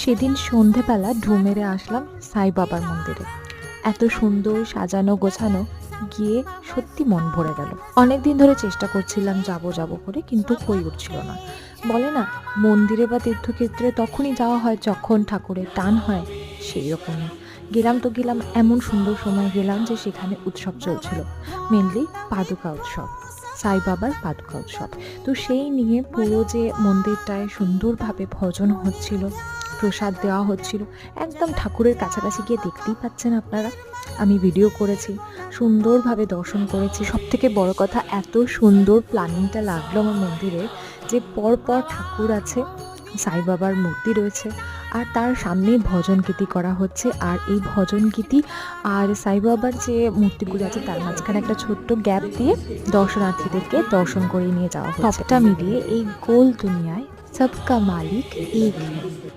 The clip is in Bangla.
সেদিন সন্ধেবেলা ঢুঁ মেরে আসলাম সাই বাবার মন্দিরে। এত সুন্দর সাজানো গোছানো, গিয়ে সত্যি মন ভরে গেল। অনেক দিন ধরে চেষ্টা করছিলাম যাব যাব করে, কিন্তু হয়ে উঠছিল না। বলে না, মন্দিরে বা তীর্থক্ষেত্রে তখনই যাওয়া হয় যখন ঠাকুরের টান হয়। সেই রকমই গেলাম তো গেলাম, এমন সুন্দর সময় গেলাম যে সেখানে উৎসব চলছিল, মেনলি পাদুকা উৎসব, সাই বাবার পাদুকা উৎসব। তো সেই নিয়ে পুরো যে মন্দিরটায় সুন্দরভাবে ভজন হচ্ছিল, প্রসাদ দেওয়া হচ্ছিল, একদম ঠাকুরের কাছাকাছি গিয়ে দেখতেই পাচ্ছেন আপনারা। আমি ভিডিও করেছি, সুন্দরভাবে দর্শন করেছি। সবথেকে বড় কথা, এত সুন্দর প্ল্যানিংটা লাগলো আমার মন্দিরে, যে পরপর ঠাকুর আছে, সাই বাবার মূর্তি রয়েছে, আর তার সামনেই ভজন গীতি করা হচ্ছে। আর এই ভজন গীতি আর সাই বাবার যে মূর্তিগুলো আছে তার মাঝখানে একটা ছোট্ট গ্যাপ দিয়ে দর্শনার্থীদেরকে দর্শন করিয়ে নিয়ে যাওয়া হচ্ছে। সবটা মিলিয়ে এই গোল দুনিয়ায় সবকা মালিক এক হ্যায়।